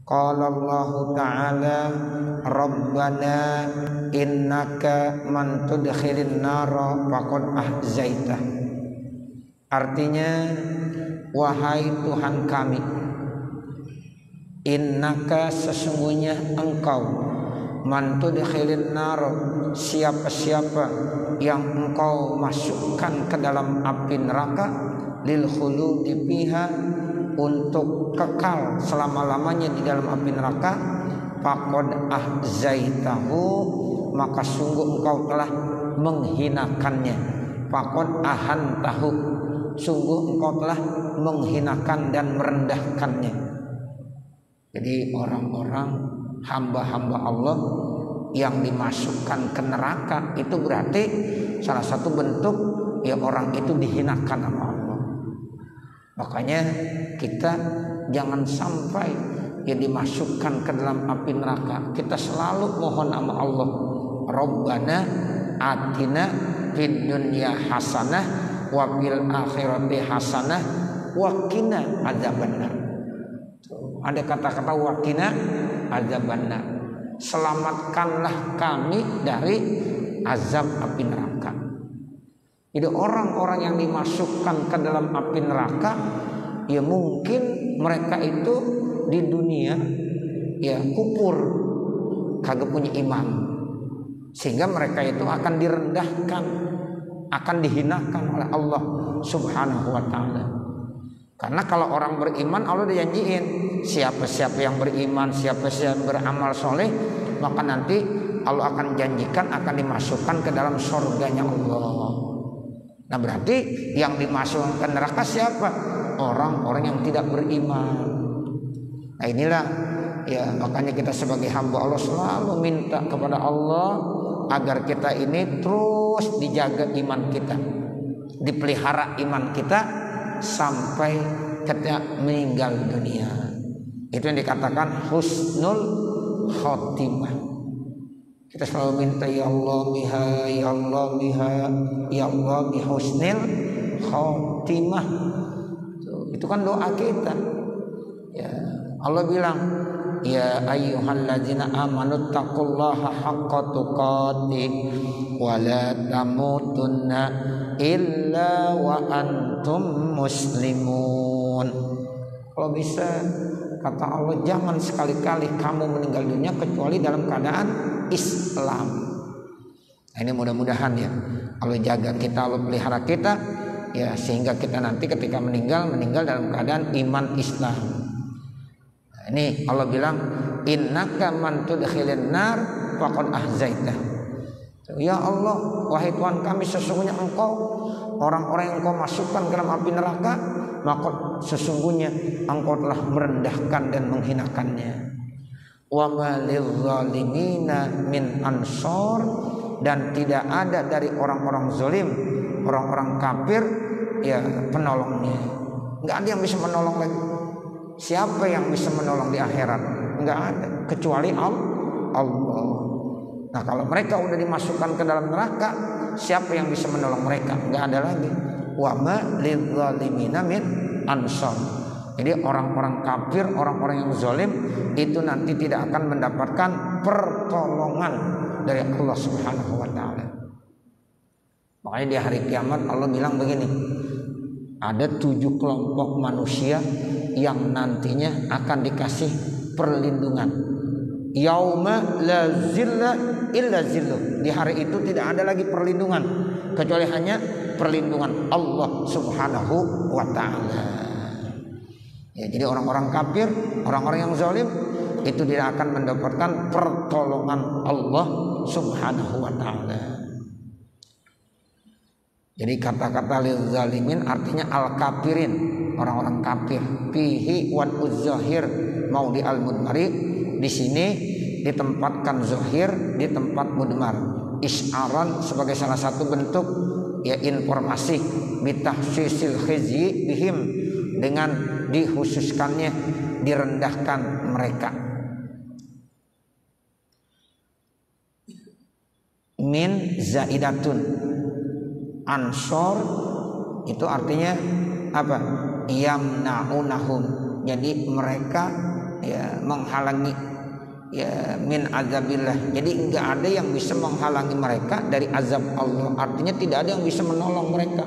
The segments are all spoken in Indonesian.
Qala Allah Ta'ala Rabbana innaka man tudkhilin nara faqad ahzaitah. Artinya, wahai Tuhan kami, innaka sesungguhnya engkau, man tudkhilin nara siapa-siapa yang engkau masukkan ke dalam api neraka, lil khuludi fiha untuk kekal selama-lamanya di dalam api neraka, faqad ahzaitahu maka sungguh engkau telah menghinakannya, faqad ahantahu sungguh engkau telah menghinakan dan merendahkannya. Jadi orang-orang hamba-hamba Allah yang dimasukkan ke neraka itu berarti salah satu bentuk ya orang itu dihinakan sama Allah. Makanya kita jangan sampai ya dimasukkan ke dalam api neraka. Kita selalu mohon sama Allah, Rabbana atina fid dunya hasanah wa fil akhirati hasanah wa qina adzabannar. Ada kata-kata wa qina adzabannar. Selamatkanlah kami dari azab api neraka. Jadi orang-orang yang dimasukkan ke dalam api neraka, ya mungkin mereka itu di dunia ya kufur, kagak punya iman, sehingga mereka itu akan direndahkan, akan dihinakan oleh Allah Subhanahu wa Ta'ala. Karena kalau orang beriman, Allah udah janjiin siapa-siapa yang beriman, siapa-siapa yang beramal soleh, maka nanti Allah akan janjikan akan dimasukkan ke dalam surganya Allah. Nah berarti yang dimasukkan ke neraka siapa? Orang-orang yang tidak beriman. Nah inilah ya, makanya kita sebagai hamba Allah selalu minta kepada Allah agar kita ini terus dijaga iman kita, dipelihara iman kita sampai kita meninggal dunia. Itu yang dikatakan husnul khotimah. Kita selalu minta ya Allah biha, ya Allah biha, ya Allah bihusnil khotimah. Itu kan doa kita. Ya, Allah bilang, ya ayyuhalladzina amanu taqullaha haqqa tuqatih wa la tamutunna illa wa antum muslimun. Kalau bisa, kata Allah, jangan sekali-kali kamu meninggal dunia kecuali dalam keadaan Islam. Nah, ini mudah-mudahan ya Allah jaga kita, Allah pelihara kita ya, sehingga kita nanti ketika meninggal dalam keadaan iman Islam. Nah, ini Allah bilang innaka man tudkhilin nar faqad ahzaitah. Ya Allah, wahai Tuhan kami, sesungguhnya engkau orang-orang yang engkau masukkan ke dalam api neraka, maka sesungguhnya engkau telah merendahkan dan menghinakannya. Wa ma lizzalimina min ansor, dan tidak ada dari orang-orang zalim, orang-orang kafir ya penolongnya. Enggak ada yang bisa menolong lagi. Siapa yang bisa menolong di akhirat? Enggak ada kecuali Allah. Nah kalau mereka udah dimasukkan ke dalam neraka, siapa yang bisa menolong mereka? Enggak ada lagi. Wa ma lizzalimina min ansor. Jadi orang-orang kafir, orang-orang yang zalim itu nanti tidak akan mendapatkan pertolongan dari Allah Subhanahu wa Ta'ala. Makanya di hari kiamat Allah bilang begini, ada 7 kelompok manusia yang nantinya akan dikasih perlindungan. Yauma la zilla illa zilluh. Di hari itu tidak ada lagi perlindungan kecuali hanya perlindungan Allah Subhanahu wa Ta'ala. Ya, jadi orang-orang kafir, orang-orang yang zalim itu tidak akan mendapatkan pertolongan Allah Subhanahu wa Ta'ala. Jadi kata-kata lil zalimin artinya al kafirin, orang-orang kafir. Fihi wan uzzahir maudi al mudmari, di sini ditempatkan zahir di tempat mudmar. Isyaran sebagai salah satu bentuk ya informasi bitahsisil khizyi bihim, dengan dikhususkannya direndahkan mereka. Min zaidatun, ansor itu artinya apa? Yamna'unahum, jadi mereka ya menghalangi ya min azabillah. Jadi enggak ada yang bisa menghalangi mereka dari azab Allah. Artinya tidak ada yang bisa menolong mereka.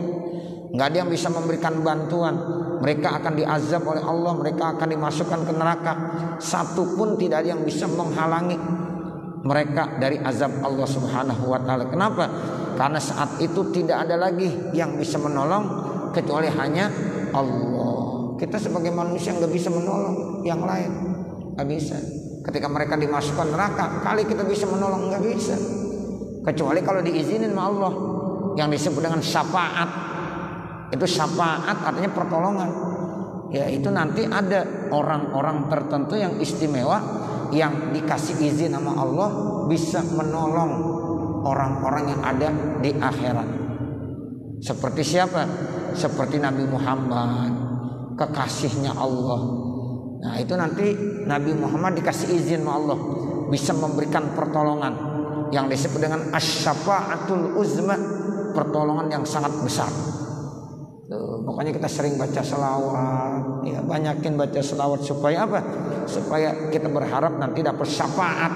Enggak ada yang bisa memberikan bantuan. Mereka akan diazab oleh Allah, mereka akan dimasukkan ke neraka. Satu pun tidak ada yang bisa menghalangi mereka dari azab Allah Subhanahu wa taala. Kenapa? Karena saat itu tidak ada lagi yang bisa menolong kecuali hanya Allah. Kita sebagai manusia nggak bisa menolong yang lain, nggak bisa. Ketika mereka dimasukkan neraka, kali kita bisa menolong, nggak bisa. Kecuali kalau diizinin sama Allah, yang disebut dengan syafaat. Itu syafaat artinya pertolongan. Ya itu nanti ada orang-orang tertentu yang istimewa yang dikasih izin sama Allah bisa menolong orang-orang yang ada di akhirat. Seperti siapa? Seperti Nabi Muhammad, kekasihnya Allah. Nah itu nanti Nabi Muhammad dikasih izin sama Allah bisa memberikan pertolongan yang disebut dengan asy-syafa'atul uzma, pertolongan yang sangat besar. Pokoknya kita sering baca selawat, ya banyakin baca selawat supaya apa? Supaya kita berharap nanti dapat syafaat,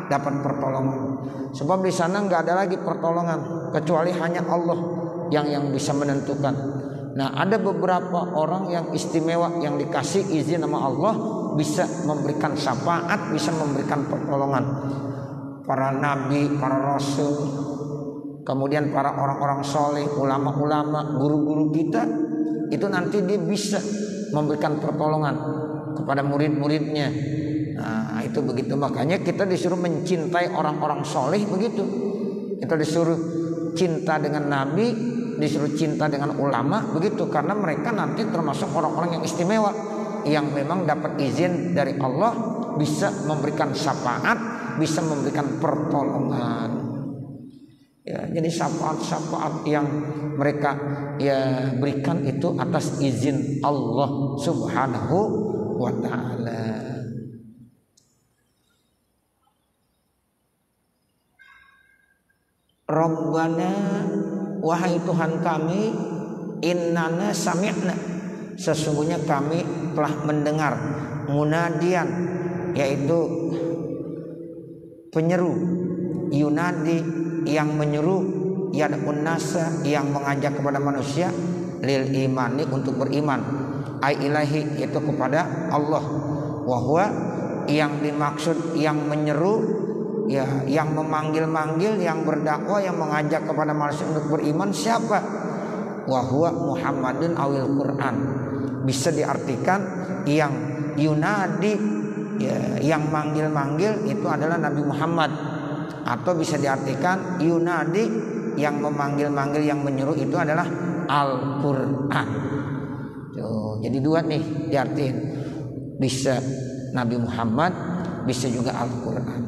dapat pertolongan. Sebab di sana nggak ada lagi pertolongan kecuali hanya Allah yang bisa menentukan. Nah ada beberapa orang yang istimewa yang dikasih izin sama Allah bisa memberikan syafaat, bisa memberikan pertolongan. Para nabi, para rasul, kemudian para orang-orang soleh, ulama-ulama, guru-guru kita, itu nanti dia bisa memberikan pertolongan kepada murid-muridnya. Nah itu begitu, makanya kita disuruh mencintai orang-orang soleh begitu. Kita disuruh cinta dengan nabi, disuruh cinta dengan ulama begitu, karena mereka nanti termasuk orang-orang yang istimewa, yang memang dapat izin dari Allah bisa memberikan syafaat, bisa memberikan pertolongan. Ya, jadi syafaat-syafaat yang mereka ya berikan itu atas izin Allah Subhanahu wa taala. Rabbana, wahai Tuhan kami, innana sami'na, sesungguhnya kami telah mendengar, munadian, yaitu penyeru, yunadi, yang menyeru, yad'un nasa, yang mengajak kepada manusia, lil imani, untuk beriman, ai ilahi, itu kepada Allah, wa huwa, yang dimaksud yang menyeru, ya yang memanggil-manggil, yang berdakwah, yang mengajak kepada manusia untuk beriman siapa? Wa huwa Muhammadun awil Quran. Bisa diartikan yang yunadi, ya, yang manggil-manggil itu adalah Nabi Muhammad, atau bisa diartikan yunadi, yang memanggil-manggil, yang menyuruh itu adalah Al-Quran. Jadi dua nih diartiin, bisa Nabi Muhammad, bisa juga Al-Quran.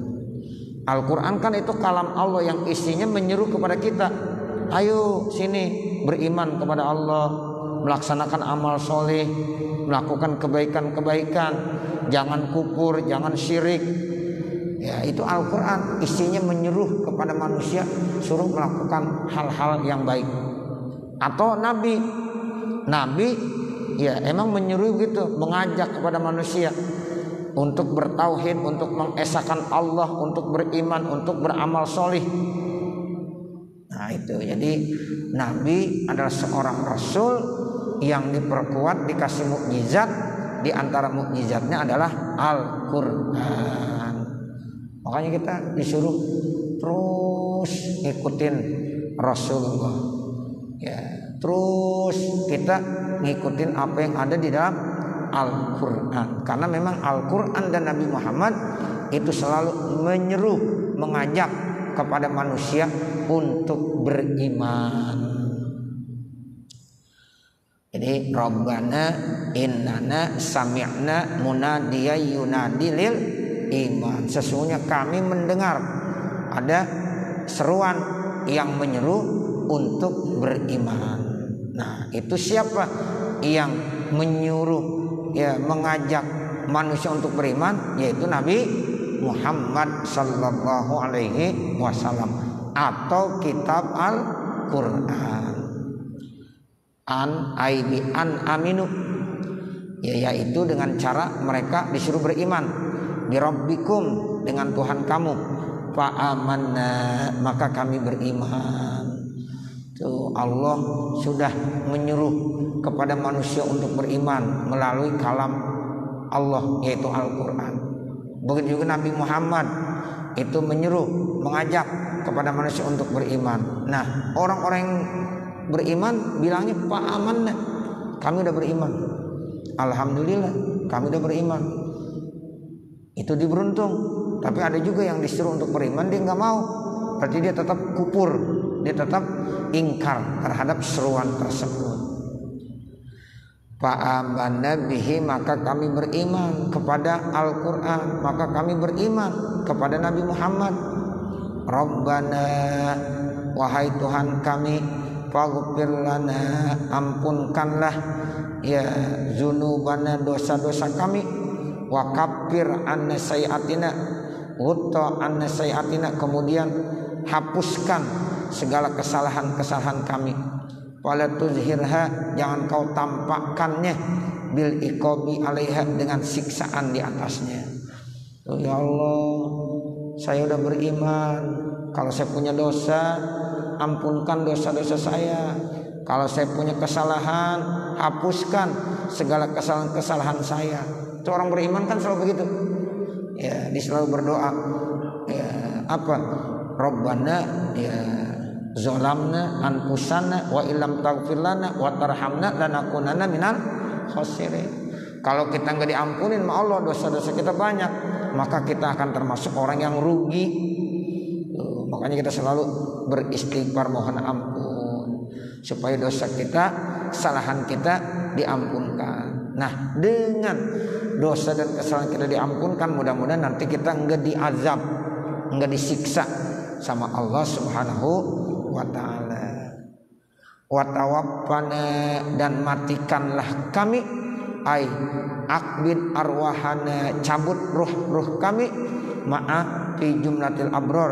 Al-Quran kan itu kalam Allah yang isinya menyeru kepada kita, ayo sini beriman kepada Allah, melaksanakan amal soleh, melakukan kebaikan-kebaikan, jangan kufur, jangan syirik. Ya itu Al-Quran isinya menyuruh kepada manusia, suruh melakukan hal-hal yang baik. Atau Nabi ya emang menyuruh gitu, mengajak kepada manusia untuk bertauhid, untuk mengesahkan Allah, untuk beriman, untuk beramal soleh. Nah itu, jadi Nabi adalah seorang Rasul yang diperkuat, dikasih mukjizat. Di antara mukjizatnya adalah Al-Quran. Makanya kita disuruh terus ngikutin Rasulullah, ya terus kita ngikutin apa yang ada di dalam Al-Quran. Karena memang Al-Quran dan Nabi Muhammad itu selalu menyeru, mengajak kepada manusia untuk beriman. Jadi Rabbana innana sami'na munadiya yunadi lil iman, sesungguhnya kami mendengar ada seruan yang menyeru untuk beriman. Nah itu siapa yang menyuruh, ya mengajak manusia untuk beriman? Yaitu Nabi Muhammad sallallahu alaihi wasallam, atau kitab Al-Quran. An aibi an aminu, yaitu dengan cara mereka disuruh beriman bi rabbikum, dengan Tuhan kamu, fa amanna, maka kami beriman. Tuh, Allah sudah menyuruh kepada manusia untuk beriman melalui kalam Allah, yaitu Al-Quran. Begitu juga Nabi Muhammad itu menyuruh, mengajak kepada manusia untuk beriman. Nah, orang-orang yang beriman bilangnya fa amanna, kami udah beriman. Alhamdulillah, kami udah beriman. Itu diberuntung. Tapi ada juga yang disuruh untuk beriman, dia nggak mau. Berarti dia tetap kufur, dia tetap ingkar terhadap seruan tersebut. Fa'amanna bihi, maka kami beriman kepada Al-Quran, maka kami beriman kepada Nabi Muhammad. Rabbana, wahai Tuhan kami, faghfir lana, ampunkanlah ya dzunubana, dosa-dosa kami, wa kaffir anna sayiatina, ghutta anna sayiatina, kemudian hapuskan segala kesalahan-kesalahan kami. Wala tuzhirha, jangan kau tampakkannya, bil iqabi alaiha, dengan siksaan di atasnya. Oh, ya Allah, saya udah beriman. Kalau saya punya dosa, ampunkan dosa-dosa saya. Kalau saya punya kesalahan, hapuskan segala kesalahan-kesalahan saya. Itu orang beriman kan selalu begitu. Ya, dia selalu berdoa. Ya, apa? Rabbana, ya zalamna anfusana wa illam taghfir lana wa tarhamna lanakunanna minal khasirin. Kalau kita enggak diampunin sama Allah, dosa-dosa kita banyak, maka kita akan termasuk orang yang rugi. Makanya kita selalu beristighfar, mohon ampun, supaya dosa kita, kesalahan kita diampunkan. Nah, dengan dosa dan kesalahan kita diampunkan, mudah-mudahan nanti kita enggak diazab, enggak disiksa sama Allah Subhanahu wa ta'ala. Wa tawaffana, dan matikanlah kami, ai akbid arwahana, cabut ruh-ruh kami, ma'a fi jumlatil abror,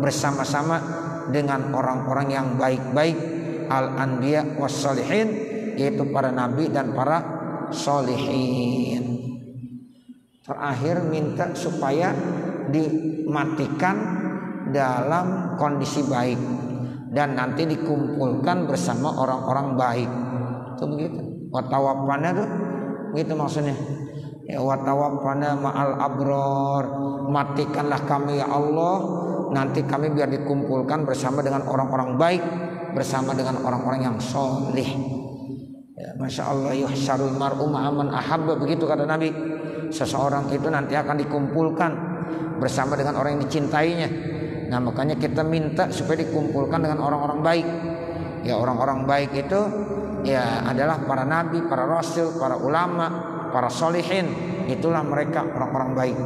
bersama-sama dengan orang-orang yang baik-baik, al-anbiya was salihin, yaitu para nabi dan para solihin. Terakhir minta supaya dimatikan dalam kondisi baik dan nanti dikumpulkan bersama orang-orang baik. Itu begitu. Watawaffana tuh begitu maksudnya. Ya, watawaffana ma'al abror, matikanlah kami ya Allah, nanti kami biar dikumpulkan bersama dengan orang-orang baik, bersama dengan orang-orang yang soleh. Ya, Masya Allah, yuhsyarul mar'u ma'aman ahabba, begitu kata Nabi. Seseorang itu nanti akan dikumpulkan bersama dengan orang yang dicintainya. Nah, makanya kita minta supaya dikumpulkan dengan orang-orang baik. Ya, orang-orang baik itu ya adalah para nabi, para rasul, para ulama, para solihin. Itulah mereka orang-orang baik.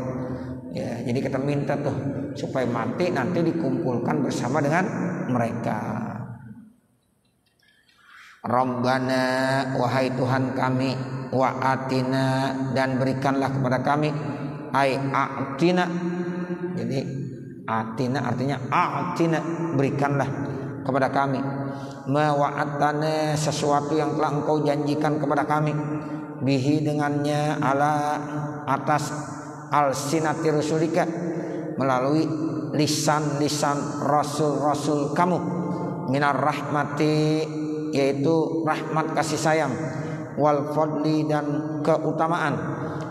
Ya, jadi kita minta tuh supaya mati nanti dikumpulkan bersama dengan mereka. Rabbana, wahai Tuhan kami, wa atina, dan berikanlah kepada kami, ai a'tina. Jadi atina artinya a'tina, berikanlah kepada kami, ma wa'atana, sesuatu yang telah engkau janjikan kepada kami, bihi, dengannya, ala, atas, al-sinati rusulika, melalui lisan-lisan rasul-rasul kamu, minar rahmati, yaitu rahmat kasih sayang, wal fadli, dan keutamaan,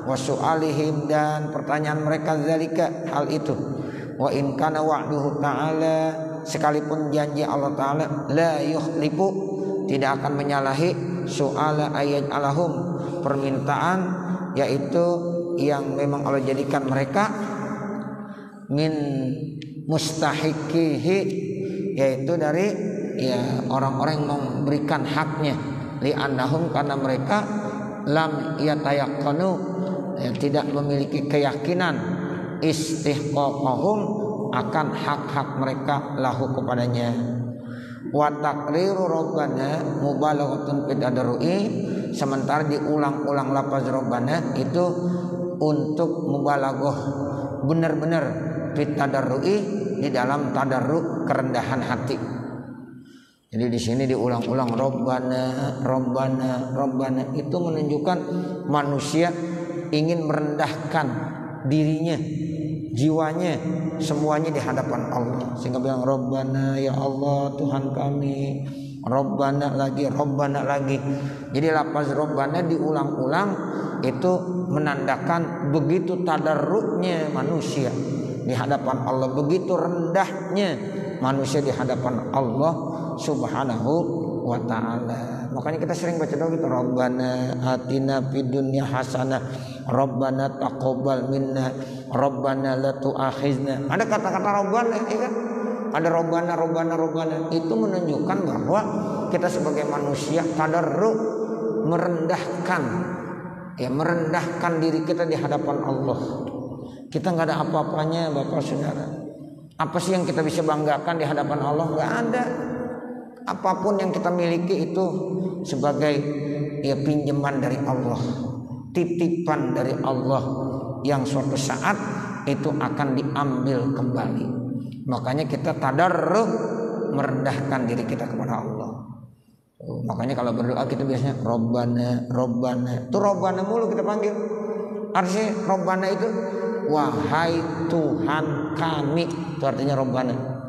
wasu'alihim, dan pertanyaan mereka, zalika, hal itu, wa in kana wa'duhu ta'ala, sekalipun janji Allah Ta'ala, la yukhlifu, tidak akan menyalahi, su'ala ayat alahum, permintaan, yaitu yang memang Allah jadikan mereka min mustahiqihi, yaitu dari ya orang-orang yang memberikan haknya, li annahum, karena mereka lam yatayaqqanu, tidak memiliki keyakinan, istihqaqahum, akan hak-hak mereka lahu kepadanya. Wa taqriru rabbana mubalaghatun fi tadarrui, sementara diulang-ulang lafaz rabbana itu untuk mubalaghah, benar-benar fi tadarrui, di dalam tadarru, kerendahan hati. Jadi di sini diulang-ulang Rabbana, Rabbana, Rabbana, itu menunjukkan manusia ingin merendahkan dirinya, jiwanya, semuanya di hadapan Allah. Sehingga bilang Rabbana, ya Allah Tuhan kami, Rabbana lagi, Rabbana lagi. Jadi lafaz Rabbana diulang-ulang itu menandakan begitu tadarruknya manusia di hadapan Allah, begitu rendahnya manusia di hadapan Allah Subhanahu wa ta'ala. Makanya kita sering baca doa gitu, Rabbana atina fid dunya hasanah, Rabbana taqabbal minna, Rabbana la tu'akhizna. Ada kata-kata Rabbana, ya kan? Ada Rabbana, Rabbana, Rabbana. Itu menunjukkan bahwa kita sebagai manusia tadarruk, merendahkan, ya, merendahkan diri kita di hadapan Allah. Kita nggak ada apa-apanya, Bapak Saudara. Apa sih yang kita bisa banggakan di hadapan Allah? Nggak ada. Apapun yang kita miliki itu sebagai, ya, pinjaman dari Allah, titipan dari Allah yang suatu saat itu akan diambil kembali. Makanya kita tadarruk, merendahkan diri kita kepada Allah. Makanya kalau berdoa kita biasanya Rabbana, Rabbana. Itu Rabbana mulu kita panggil. Artinya Rabbana itu wahai Tuhan kami. Itu artinya Rabbana.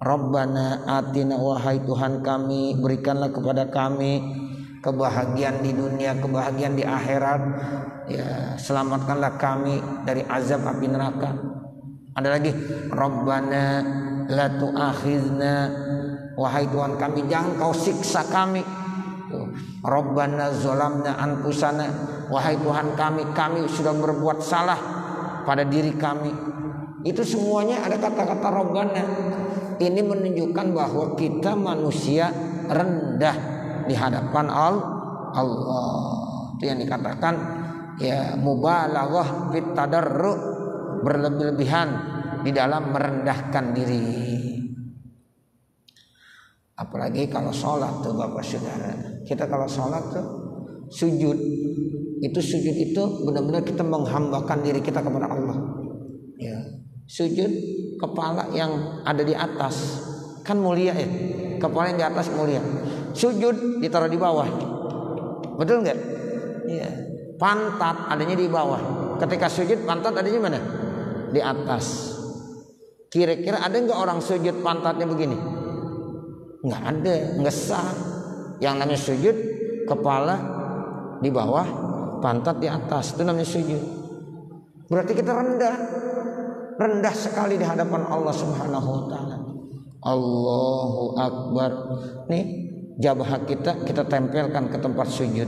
Rabbana atina, wahai Tuhan kami, berikanlah kepada kami kebahagiaan di dunia, kebahagiaan di akhirat. Ya, selamatkanlah kami dari azab api neraka. Ada lagi Rabbana la tu'akhizna, wahai Tuhan kami jangan kau siksa kami. Rabbana zolamna anfusana, wahai Tuhan kami sudah berbuat salah pada diri kami. Itu semuanya ada kata-kata Rabbana. Ini menunjukkan bahwa kita manusia rendah di hadapan Allah. Itu yang dikatakan, ya, mubalaghah fit tadarruk, berlebih-lebihan di dalam merendahkan diri. Apalagi kalau sholat tuh Bapak Saudara. Kita kalau sholat tuh sujud. Sujud itu benar-benar kita menghambakan diri kita kepada Allah. Ya. Sujud kepala yang ada di atas kan mulia, ya. Kepala yang di atas mulia. Sujud ditaruh di bawah. Betul nggak? Iya. Pantat adanya di bawah. Ketika sujud pantat adanya mana? Di atas. Kira-kira ada nggak orang sujud pantatnya begini? Nggak ada, nggak sah. Yang namanya sujud kepala di bawah, pantat di atas, itu namanya sujud. Berarti kita rendah sekali di hadapan Allah Subhanahu wa ta'ala. Allahu Akbar. Nih jabah kita tempelkan ke tempat sujud.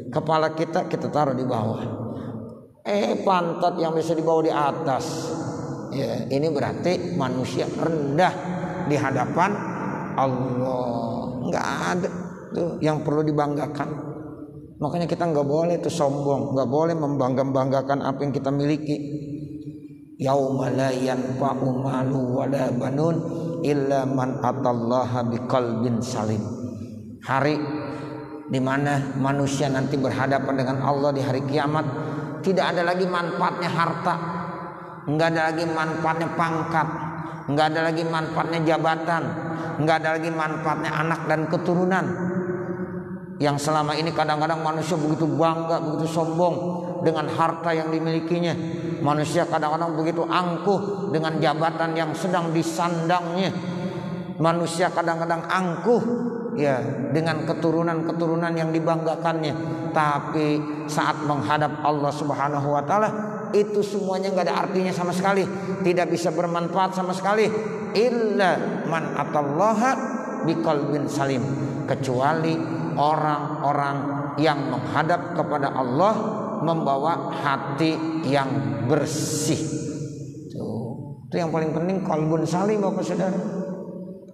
Kepala kita taruh di bawah. Pantat yang bisa dibawa di atas. Ya, ini berarti manusia rendah di hadapan Allah. Enggak ada tuh yang perlu dibanggakan. Makanya kita nggak boleh tuh sombong, nggak boleh membanggakan apa yang kita miliki. Yauma la yanfa'u malu wala banun illa man atallaha biqalbin salim. Hari di mana manusia nanti berhadapan dengan Allah di hari kiamat, tidak ada lagi manfaatnya harta, enggak ada lagi manfaatnya pangkat, enggak ada lagi manfaatnya jabatan, enggak ada lagi manfaatnya anak dan keturunan. Yang selama ini kadang-kadang manusia begitu bangga, begitu sombong dengan harta yang dimilikinya. Manusia kadang-kadang begitu angkuh dengan jabatan yang sedang disandangnya. Manusia kadang-kadang angkuh, ya, dengan keturunan-keturunan yang dibanggakannya. Tapi saat menghadap Allah Subhanahu wa ta'ala, itu semuanya nggak ada artinya sama sekali, tidak bisa bermanfaat sama sekali. Illa man atallaha biqalbin salim, kecuali orang-orang yang menghadap kepada Allah membawa hati yang bersih. Itu yang paling penting, qalbun salim Bapak Saudara.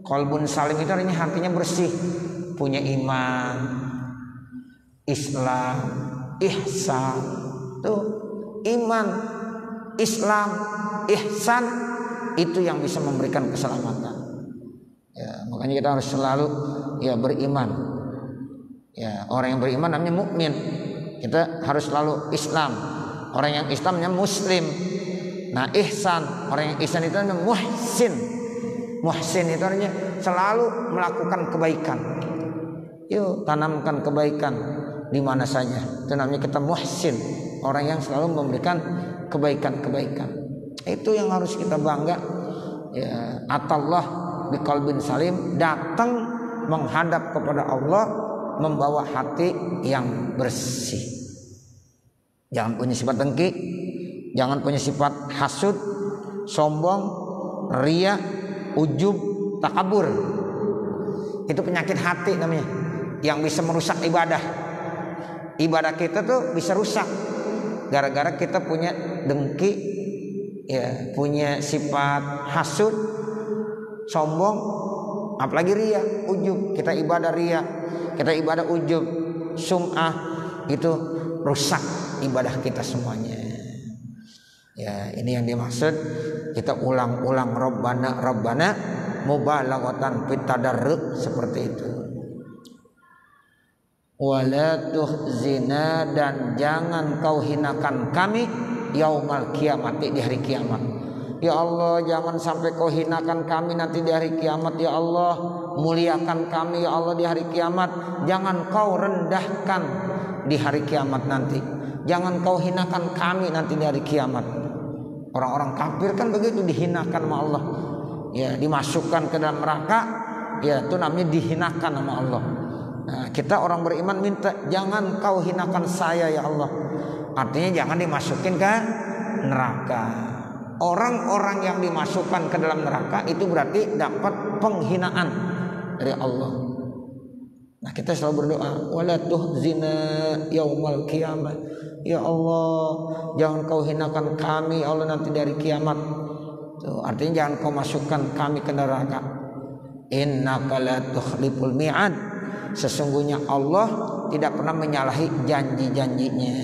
Qalbun salim itu artinya hatinya bersih, punya iman, Islam, ihsan. Tuh, iman, Islam, ihsan itu yang bisa memberikan keselamatan. Ya, makanya kita harus selalu, ya, beriman. Ya, orang yang beriman namanya mukmin. Kita harus selalu Islam. Orang yang Islam namanya muslim. Nah, ihsan, orang yang ihsan itu namanya muhsin. Muhsin itu artinya selalu melakukan kebaikan. Yuk tanamkan kebaikan di mana saja. Itu namanya kita muhsin, orang yang selalu memberikan kebaikan-kebaikan. Itu yang harus kita bangga. Ya, atallah biqalbin salim, datang menghadap kepada Allah membawa hati yang bersih. Jangan punya sifat dengki, jangan punya sifat hasud, sombong, riya, ujub, takabur. Itu penyakit hati namanya, yang bisa merusak ibadah. Ibadah kita tuh bisa rusak gara-gara kita punya dengki, ya, punya sifat hasud, sombong, apalagi riya, ujub. Kita ibadah riya, kita ibadah ujub, sum'ah, itu rusak ibadah kita semuanya. Ya, ini yang dimaksud kita ulang-ulang Rabbana Rabbana mubalaghatan fit tadarruk, seperti itu. Wala tuhzina, dan jangan kau hinakan kami yaumal kiamati, di hari kiamat. Ya Allah, jangan sampai kau hinakan kami nanti di hari kiamat. Ya Allah, muliakan kami ya Allah di hari kiamat. Jangan kau rendahkan di hari kiamat nanti. Jangan kau hinakan kami nanti di hari kiamat. Orang-orang kafir kan begitu, dihinakan sama Allah. Ya, dimasukkan ke dalam neraka, ya itu namanya dihinakan sama Allah. Nah, kita orang beriman minta jangan kau hinakan saya ya Allah. Artinya jangan dimasukin ke neraka. Orang-orang yang dimasukkan ke dalam neraka itu berarti dapat penghinaan dari Allah. Nah, kita selalu berdoa, wala tuhzina yaumal qiyamah. Ya Allah, jangan kau hinakan kami ya Allah nanti dari kiamat. Tuh, artinya jangan kau masukkan kami ke neraka. Innaka la tukhliful mi'ad. Sesungguhnya Allah tidak pernah menyalahi janji-janjinya.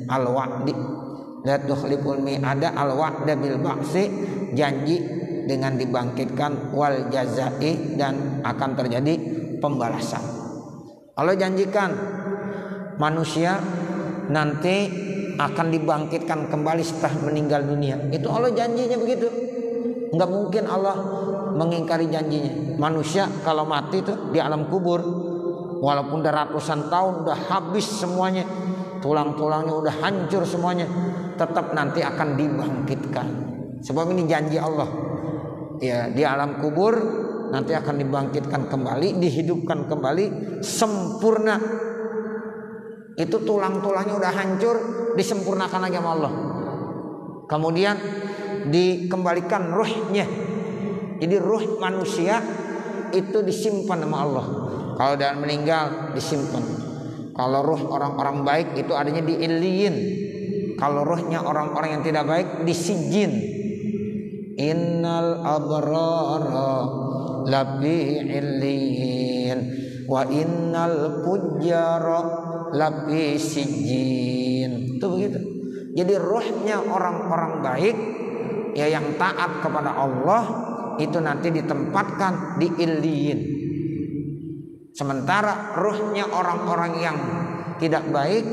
Al-wa'di la tukhliful mi'ada, al-wa'da bil ba'si, janji dengan dibangkitkan, wal jazai, dan akan terjadi pembalasan. Allah janjikan manusia nanti akan dibangkitkan kembali setelah meninggal dunia. Itu Allah janjinya begitu. Enggak mungkin Allah mengingkari janjinya. Manusia kalau mati itu di alam kubur, walaupun udah ratusan tahun, udah habis semuanya, tulang-tulangnya udah hancur semuanya, tetap nanti akan dibangkitkan. Sebab ini janji Allah. Ya, di alam kubur nanti akan dibangkitkan kembali, dihidupkan kembali sempurna. Itu tulang-tulangnya udah hancur, disempurnakan lagi sama Allah. Kemudian dikembalikan ruhnya. Jadi ruh manusia itu disimpan sama Allah. Kalau udah meninggal disimpan. Kalau ruh orang-orang baik itu adanya di Illiyin. Kalau ruhnya orang-orang yang tidak baik di Sijjin. Innal abrara lafi Illiyin wa innal fujjara lafi Sijjin. Itu begitu. Jadi ruhnya orang-orang baik ya yang taat kepada Allah itu nanti ditempatkan di Illiyin. Sementara ruhnya orang-orang yang tidak baik,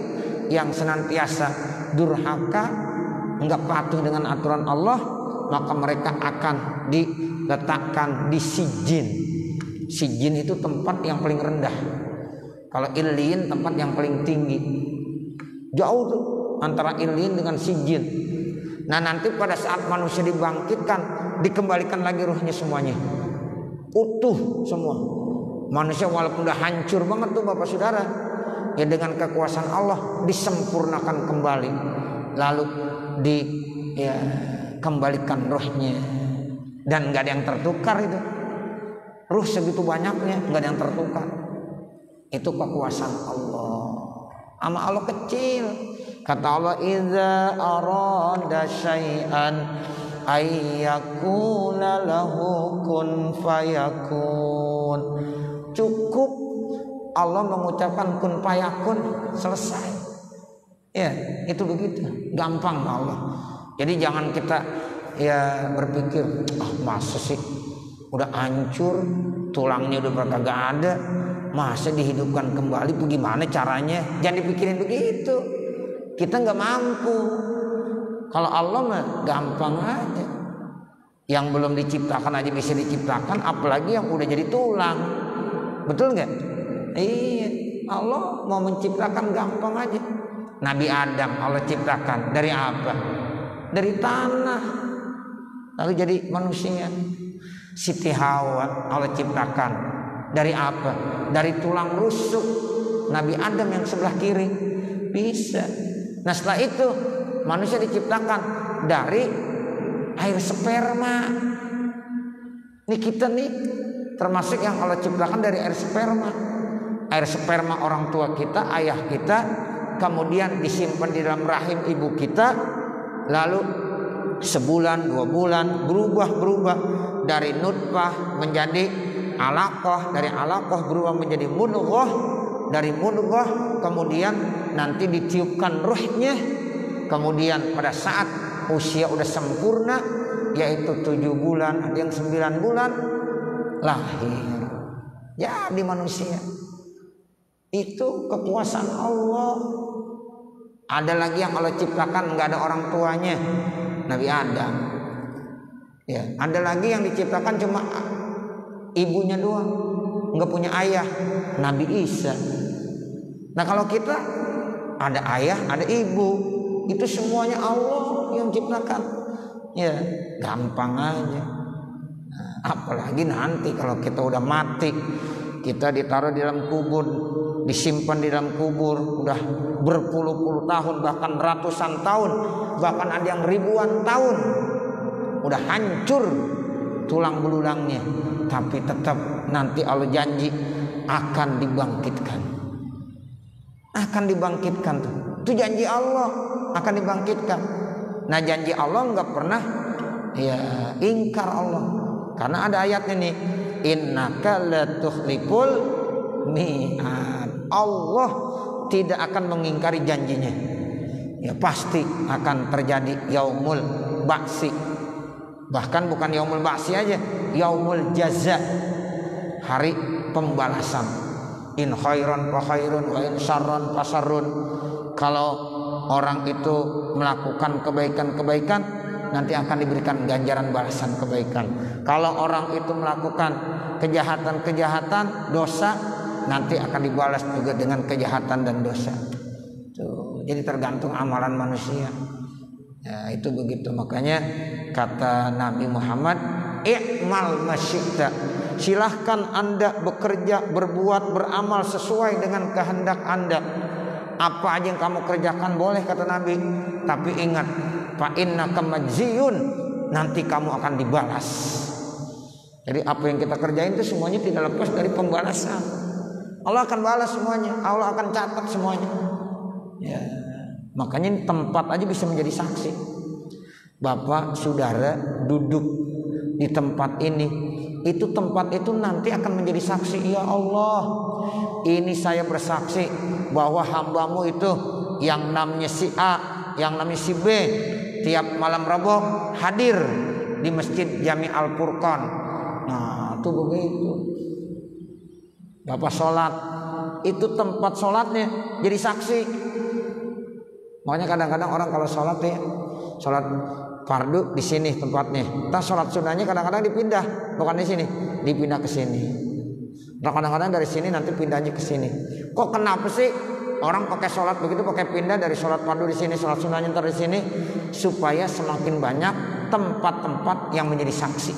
yang senantiasa durhaka, enggak patuh dengan aturan Allah, maka mereka akan diletakkan di Sijjin. Sijjin itu tempat yang paling rendah. Kalau Illiyin tempat yang paling tinggi. Jauh tuh antara Illiyin dengan Sijjin. Nah, nanti pada saat manusia dibangkitkan, dikembalikan lagi ruhnya semuanya. Utuh semua. Manusia walaupun udah hancur banget tuh Bapak Saudara, ya dengan kekuasaan Allah disempurnakan kembali. Lalu dikembalikan ruhnya. Dan gak ada yang tertukar itu. Ruh segitu banyaknya gak ada yang tertukar. Itu kekuasaan Allah. Ama Allah kecil. Kata Allah, idza arada syai'an ayyakuna lahu kun fayakun. Cukup Allah mengucapkan kun fayakun, selesai. Ya, itu begitu. Gampang Allah. Jadi jangan kita ya berpikir, masa sih udah hancur, tulangnya udah kagak ada, masa dihidupkan kembali, bagaimana caranya? Jangan dipikirin begitu. Kita nggak mampu. Kalau Allah mah gampang aja. Yang belum diciptakan aja bisa diciptakan, apalagi yang udah jadi tulang. Betul nggak? Iya, Allah mau menciptakan gampang aja. Nabi Adam Allah ciptakan dari apa? Dari tanah, lalu jadi manusia. Siti Hawa Allah ciptakan dari apa? Dari tulang rusuk Nabi Adam yang sebelah kiri. Bisa. Nah setelah itu manusia diciptakan dari air sperma. Ini kita nih termasuk yang Allah ciptakan dari air sperma. Air sperma orang tua kita, ayah kita, kemudian disimpan di dalam rahim ibu kita, lalu sebulan 2 bulan berubah dari nutfah menjadi alaqah, dari alaqah berubah menjadi mudghah, dari mudghah kemudian nanti ditiupkan ruhnya, kemudian pada saat usia udah sempurna yaitu 7 bulan, ada yang 9 bulan lahir jadi manusia. Itu kekuasaan Allah. Ada lagi yang Allah ciptakan nggak ada orang tuanya, Nabi Adam. Ya, ada lagi yang diciptakan cuma ibunya doang, nggak punya ayah, Nabi Isa. Nah kalau kita ada ayah, ada ibu, itu semuanya Allah yang ciptakan. Ya, gampang aja. Nah, apalagi nanti kalau kita udah mati, kita ditaruh di dalam kubur, disimpan di dalam kubur udah berpuluh-puluh tahun, bahkan ratusan tahun, bahkan ada yang ribuan tahun, udah hancur tulang belulangnya, tapi tetap nanti Allah janji akan dibangkitkan. Akan dibangkitkan tuh. Itu janji Allah akan dibangkitkan. Nah janji Allah nggak pernah ya ingkar Allah, karena ada ayatnya nih, innaka latukhliful mi'ad. Allah tidak akan mengingkari janjinya. Ya pasti akan terjadi yaumul ba'si. Bahkan bukan yaumul ba'si aja, yaumul jaza, hari pembalasan. In khairan fa khairun wa in syarran fa syarrun. Kalau orang itu melakukan kebaikan-kebaikan, nanti akan diberikan ganjaran balasan kebaikan. Kalau orang itu melakukan kejahatan-kejahatan, dosa, nanti akan dibalas juga dengan kejahatan dan dosa. Tuh, jadi tergantung amalan manusia. Ya, itu begitu. Makanya kata Nabi Muhammad, i'mal masyi'ta. Silahkan Anda bekerja, berbuat, beramal sesuai dengan kehendak Anda. Apa aja yang kamu kerjakan boleh, kata Nabi. Tapi ingat, fa innaka majziyun, nanti kamu akan dibalas. Jadi apa yang kita kerjain itu semuanya tidak lepas dari pembalasan. Allah akan balas semuanya, Allah akan catat semuanya. Ya, makanya tempat aja bisa menjadi saksi. Bapak, saudara duduk di tempat ini, itu tempat itu nanti akan menjadi saksi. Ya Allah, ini saya bersaksi bahwa hambamu itu yang namanya si A, yang namanya si B, tiap malam Rabu hadir di Masjid Jami Al-Furqan. Nah, itu begitu. Bapak sholat, itu tempat sholatnya jadi saksi. Makanya kadang-kadang orang kalau sholat ya, sholat fardu di sini tempatnya. Entah sholat sunnahnya kadang-kadang dipindah, bukan di sini, dipindah ke sini. Nah, kadang-kadang dari sini nanti pindahnya ke sini. Kok kenapa sih orang pakai sholat begitu, pakai pindah dari sholat fardu di sini, sholat sunnahnya ntar di sini, supaya semakin banyak tempat-tempat yang menjadi saksi.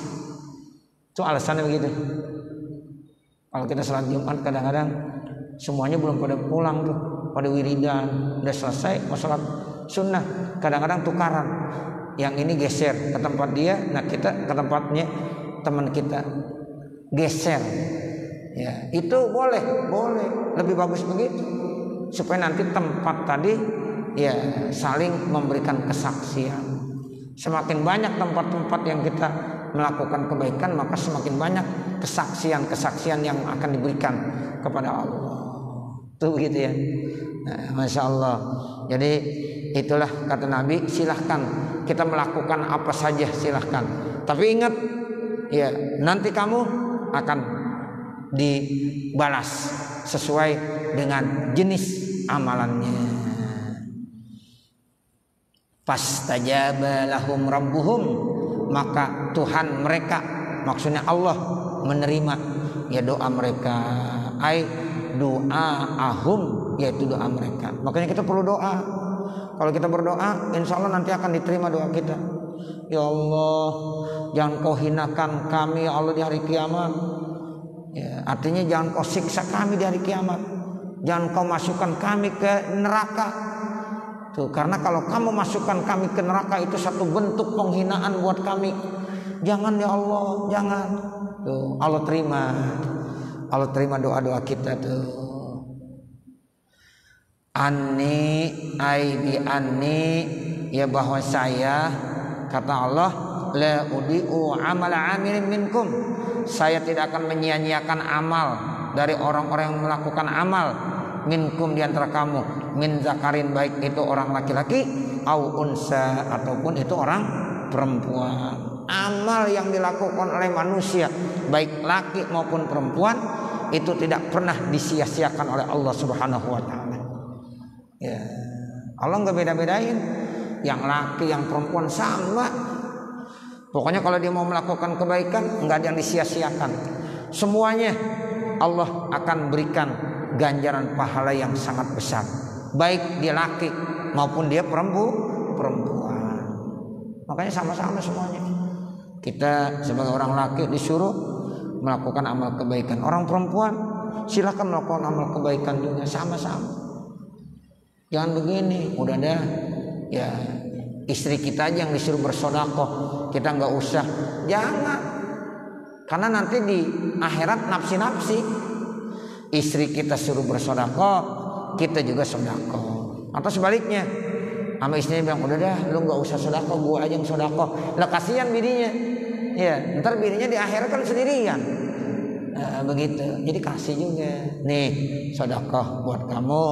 Itu alasannya begitu. Kalau kita sholat Jumat kadang-kadang semuanya belum pada pulang tuh, pada wiridan, udah selesai mau sholat sunnah, kadang-kadang tukaran. Yang ini geser ke tempat dia, nah kita ke tempatnya teman kita, geser. Ya, itu boleh, lebih bagus begitu, supaya nanti tempat tadi ya saling memberikan kesaksian. Semakin banyak tempat-tempat yang kita melakukan kebaikan, maka semakin banyak kesaksian-kesaksian yang akan diberikan kepada Allah. Itu begitu ya. Nah, Masya Allah. Jadi itulah kata Nabi, silahkan kita melakukan apa saja, silahkan. Tapi ingat, ya nanti kamu akan dibalas sesuai dengan jenis amalannya. Fastajaba lahum rabbuhum maka Tuhan mereka, maksudnya Allah, menerima ya doa mereka. Ai doa ahum, yaitu doa mereka. Makanya kita perlu doa. Kalau kita berdoa, insya Allah nanti akan diterima doa kita. Ya Allah, jangan kau hinakan kami ya Allah di hari kiamat. Ya, artinya jangan kau siksa kami di hari kiamat. Jangan kau masukkan kami ke neraka. Tuh, karena kalau kamu masukkan kami ke neraka itu satu bentuk penghinaan buat kami. Jangan ya Allah, jangan. Tuh, Allah terima doa-doa kita tuh. Anni ai bi anni, ya bahwa saya, kata Allah, la udi'u amala amilin minkum, saya tidak akan menyia-nyiakan amal dari orang-orang yang melakukan amal minkum di antara kamu, min zakarin, baik itu orang laki-laki, au unsa, ataupun itu orang perempuan. Amal yang dilakukan oleh manusia baik laki maupun perempuan itu tidak pernah disia-siakan oleh Allah Subhanahu wa taala. Ya, Allah nggak beda-bedain, yang laki yang perempuan sama. Pokoknya kalau dia mau melakukan kebaikan nggak ada yang disia-siakan. Semuanya Allah akan berikan ganjaran pahala yang sangat besar, baik dia laki maupun dia perempuan. Makanya sama-sama semuanya. Kita sebagai orang laki disuruh melakukan amal kebaikan, orang perempuan silakan melakukan amal kebaikan juga, sama-sama. Jangan begini, udah dah ya istri kita aja yang disuruh bersedekah, kita nggak usah. Jangan, karena nanti di akhirat nafsi-nafsi. Istri kita suruh bersedekah, kita juga sedekah. Atau sebaliknya, sama istrinya bilang udah dah lu nggak usah sedekah, gua aja yang sedekah. Lah kasihan bininya, ya ntar bininya di akhirat kan sendirian. Begitu, jadi kasih juga. Nih sedekah buat kamu,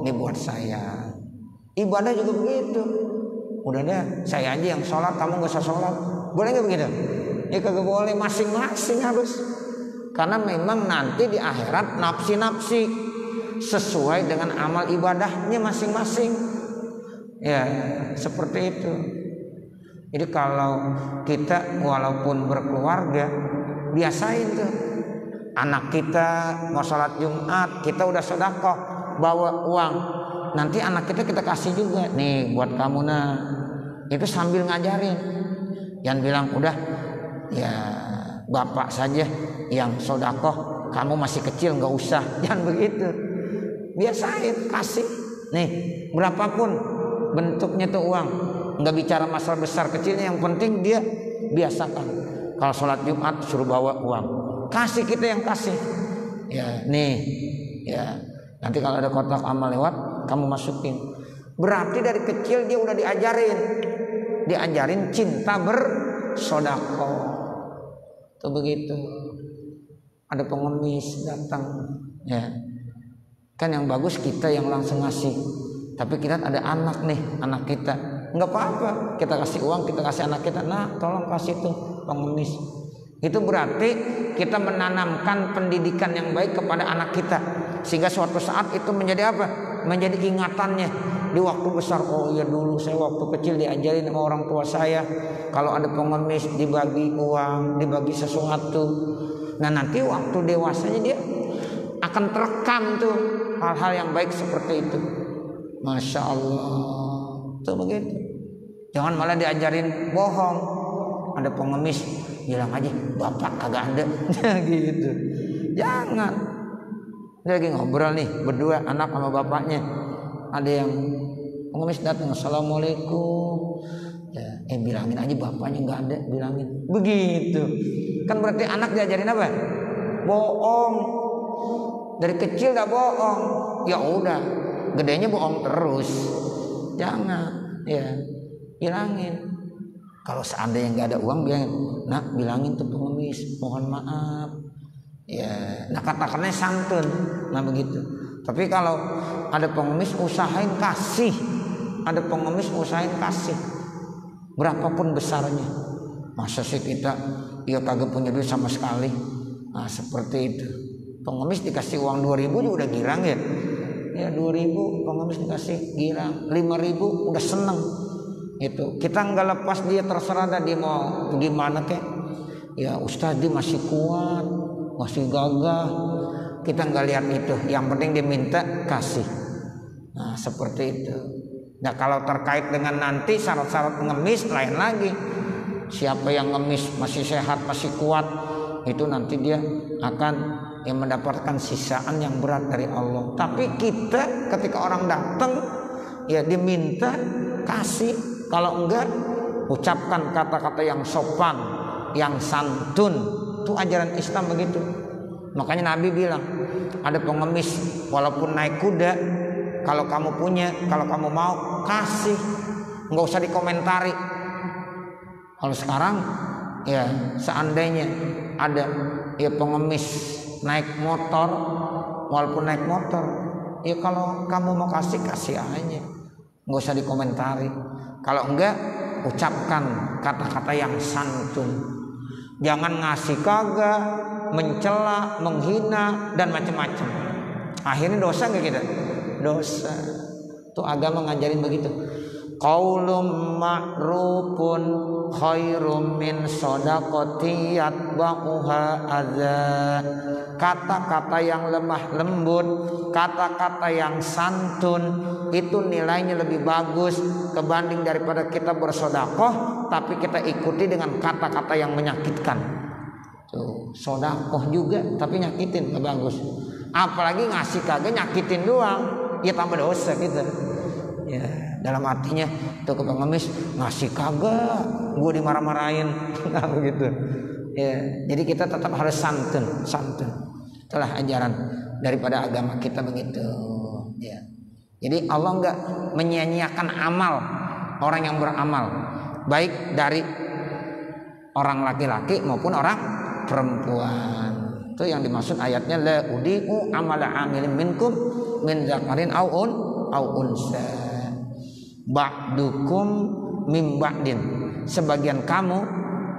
nih buat saya. Ibadah juga begitu. Udah deh, saya aja yang sholat, kamu gak usah sholat. Boleh gak begitu? Ya kagak boleh, masing-masing harus. Karena memang nanti di akhirat nafsi-nafsi sesuai dengan amal ibadahnya masing-masing. Ya seperti itu. Jadi kalau kita walaupun berkeluarga, biasain tuh. Anak kita mau sholat Jumat, kita udah sedekah, bawa uang. Nanti anak kita kasih juga, nih buat kamu nah. Itu sambil ngajarin. Jangan bilang udah ya bapak saja yang sedekah, kamu masih kecil nggak usah. Jangan begitu. Biasain, kasih. Nih berapapun bentuknya tuh uang. Nggak bicara masalah besar kecilnya, yang penting dia biasakan. Kalau sholat Jumat suruh bawa uang. Kasih, kita yang kasih. Ya, nih. Ya. Nanti kalau ada kotak amal lewat, kamu masukin. Berarti dari kecil dia udah diajarin cinta bersedekah. Tuh begitu. Ada pengemis datang, ya. Kan yang bagus kita yang langsung ngasih. Tapi kita ada anak nih, anak kita. Enggak apa-apa, kita kasih uang, kita kasih anak kita. Nah, tolong kasih tuh pengemis. Itu berarti kita menanamkan pendidikan yang baik kepada anak kita, sehingga suatu saat itu menjadi apa? Menjadi ingatannya di waktu besar. Oh iya, dulu saya waktu kecil diajarin sama orang tua saya, kalau ada pengemis dibagi uang, dibagi sesuatu. Nah nanti waktu dewasanya dia akan terekam tuh hal-hal yang baik seperti itu. Masya Allah, tuh begitu. Jangan malah diajarin bohong. Ada pengemis, bilang aja bapak kagak ada. Gitu. Jangan. Dia lagi ngobrol nih berdua, anak sama bapaknya. Ada yang pengemis datang, assalamualaikum. Ya, bilangin aja bapaknya nggak ada, bilangin. Begitu. Kan berarti anak diajarin apa? Bohong. Dari kecil dah bohong. Ya udah, gedenya bohong terus. Jangan. Ya, bilangin. Kalau seandainya nggak ada uang, bilangin, nak bilangin tuh pengemis, mohon maaf. Ya, nah kata-katanya santun, nah begitu. Tapi kalau ada pengemis, usahain kasih. Ada pengemis, usahain kasih. Berapapun besarnya. Masa sih kita, ya kagak punya duit sama sekali. Nah seperti itu. Pengemis dikasih uang 2.000 juga udah girang ya. Ya 2.000 pengemis dikasih girang, 5.000 udah seneng. Itu kita nggak lepas dia, terserah dah dia mau gimana kek. Ya Ustaz dia masih kuat, masih gagah. Kita nggak lihat itu. Yang penting dia minta kasih. Nah seperti itu. Nah kalau terkait dengan nanti syarat-syarat ngemis lain lagi. Siapa yang ngemis masih sehat, masih kuat, itu nanti dia akan yang mendapatkan sisaan yang berat dari Allah. Tapi kita ketika orang datang ya diminta kasih. Kalau enggak, ucapkan kata-kata yang sopan, yang santun. Itu ajaran Islam begitu. Makanya Nabi bilang, ada pengemis walaupun naik kuda, kalau kamu punya, kalau kamu mau, kasih. Enggak usah dikomentari. Kalau sekarang ya seandainya ada ya pengemis naik motor, walaupun naik motor, ya kalau kamu mau kasih, kasih aja. Enggak usah dikomentari. Kalau enggak, ucapkan kata-kata yang santun. Jangan ngasih kagak, mencela, menghina dan macam-macam. Akhirnya dosa enggak kita? Dosa. Tuh agama ngajarin begitu. Qaulun ma'rufun khairum min shadaqati yatba'uha adza. Kata-kata yang lemah lembut, kata-kata yang santun itu nilainya lebih bagus kebanding daripada kita bersedekah tapi kita ikuti dengan kata-kata yang menyakitkan. Tuh, sedekah juga tapi nyakitin, gak bagus. Apalagi ngasih kagak nyakitin doang, ya tambah dosa kita. Ya, dalam artinya tuh ke pengemis ngasih kagak, gue dimarah-marahin, nah begitu. Ya, jadi kita tetap harus santun. Itulah ajaran daripada agama kita begitu. Ya. Jadi Allah enggak menyia-nyiakan amal orang yang beramal, baik dari orang laki-laki maupun orang perempuan. Itu yang dimaksud ayatnya la udi'u amala amilin minkum min dzakarin au unsa. Ba'dukum mim ba'din. Sebagian kamu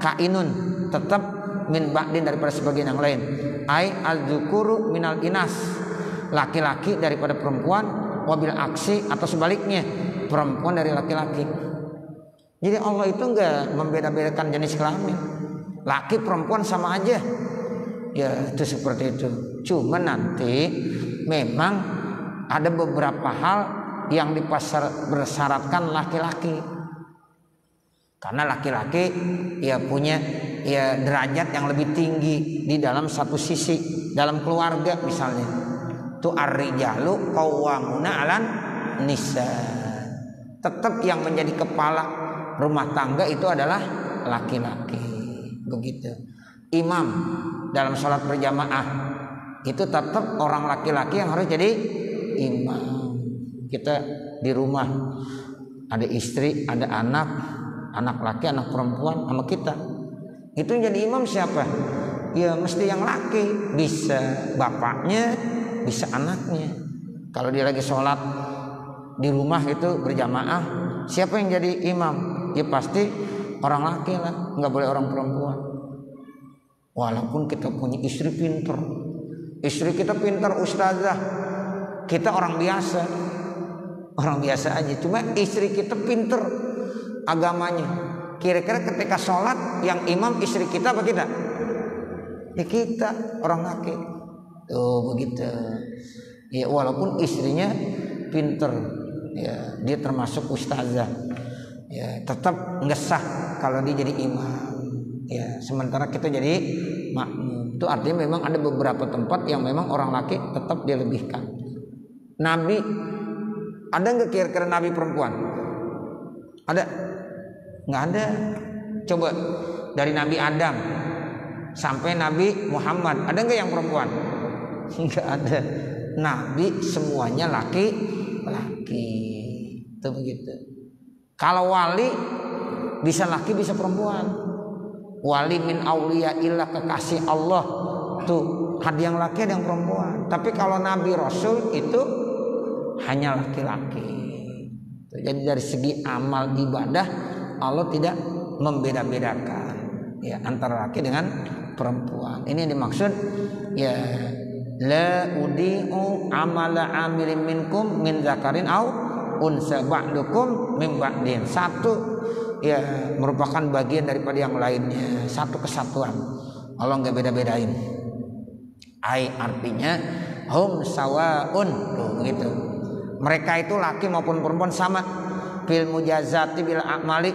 kainun, tetap min ba'din daripada sebagian yang lain. Ai al-dzukuru minal inas. Laki-laki daripada perempuan, wabil aksi atau sebaliknya, perempuan dari laki-laki. Jadi Allah itu enggak membeda-bedakan jenis kelamin. Laki perempuan sama aja. Ya, itu seperti itu. Cuma nanti memang ada beberapa hal yang bersyaratkan laki-laki. Karena laki-laki ya punya ya derajat yang lebih tinggi di dalam satu sisi, dalam keluarga misalnya. Itu ar-rijalu qawwamuna 'alan nisa. Tetap yang menjadi kepala rumah tangga itu adalah laki-laki. Begitu. Imam dalam sholat berjamaah itu tetap orang laki-laki yang harus jadi imam. Kita di rumah ada istri, ada anak laki, anak perempuan sama kita. Itu yang jadi imam siapa? Ya mesti yang laki, bisa bapaknya, bisa anaknya. Kalau dia lagi sholat di rumah itu berjamaah, siapa yang jadi imam? Ya pasti orang laki lah, nggak boleh orang perempuan. Walaupun kita punya istri pinter, istri kita pinter ustazah, kita orang biasa aja. Cuma istri kita pinter agamanya. Kira-kira ketika sholat yang imam istri kita apa kita? Ya kita orang laki. Tuh begitu. Ya walaupun istrinya pinter, ya dia termasuk ustazah, ya tetap nggak sah kalau dia jadi imam. Ya sementara kita jadi makmum. Itu artinya memang ada beberapa tempat yang memang orang laki tetap dilebihkan. Nabi ada nggak kira-kira nabi perempuan? Ada? Nggak ada. Coba dari Nabi Adam sampai Nabi Muhammad ada nggak yang perempuan? Nggak ada. Nabi semuanya laki-laki. Itu begitu. Kalau wali bisa laki bisa perempuan. Wali min auliya illah, kekasih Allah. Tuh ada yang laki ada yang perempuan. Tapi kalau Nabi Rasul itu hanya laki-laki. Jadi dari segi amal ibadah Allah tidak membeda-bedakan ya antara laki dengan perempuan. Ini yang dimaksud ya la udi'u amala amilin minkum min zakarin au unsa ba'dukum min ba'din. Satu ya merupakan bagian daripada yang lainnya, satu kesatuan. Allah nggak beda-bedain. Artinya hum sawaun, tuh begitu. Mereka itu laki maupun perempuan sama fil mujazati bil a'mali,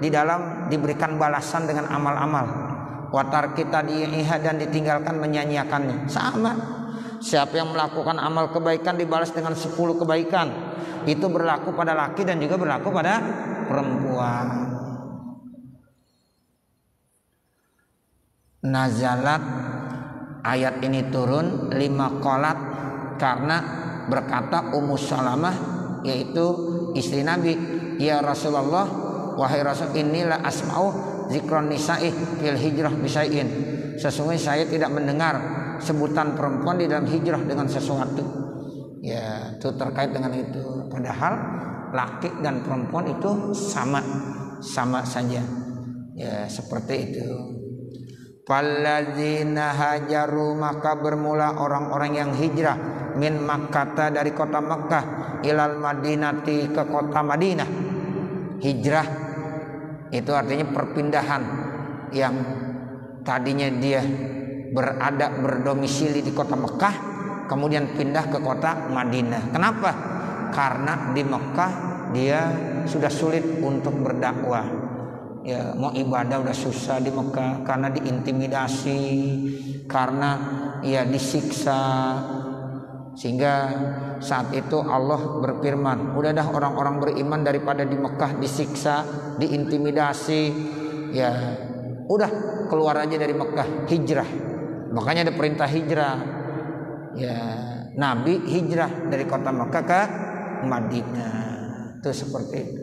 di dalam diberikan balasan dengan amal-amal. Watar kita diiha, dan ditinggalkan menyanyiakannya, sama. Siapa yang melakukan amal kebaikan dibalas dengan 10 kebaikan. Itu berlaku pada laki dan juga berlaku pada perempuan. Nazalat, ayat ini turun 5 qolat karena berkata Ummu Salamah, yaitu istri Nabi, ya Rasulullah, wahai Rasul, inilah asma'u zikron nisa'i fil hijrah bisai'in. Sesungguhnya saya tidak mendengar sebutan perempuan di dalam hijrah dengan sesuatu. Ya, itu terkait dengan itu. Padahal laki dan perempuan itu sama saja. Ya, seperti itu. Falladzina hajaru, maka bermula orang-orang yang hijrah min Makkah, dari kota Makkah, ilal Madinati, ke kota Madinah. Hijrah itu artinya perpindahan, yang tadinya dia berdomisili di kota Mekah, kemudian pindah ke kota Madinah. Kenapa? Karena di Mekah dia sudah sulit untuk berdakwah. Ya, mau ibadah udah susah di Mekah karena diintimidasi, karena ya disiksa. Sehingga saat itu Allah berfirman, udah dah orang-orang beriman daripada di Mekah disiksa, diintimidasi, ya udah keluar aja dari Mekah, hijrah. Makanya ada perintah hijrah. Ya, Nabi hijrah dari kota Mekah ke Madinah. Itu seperti itu.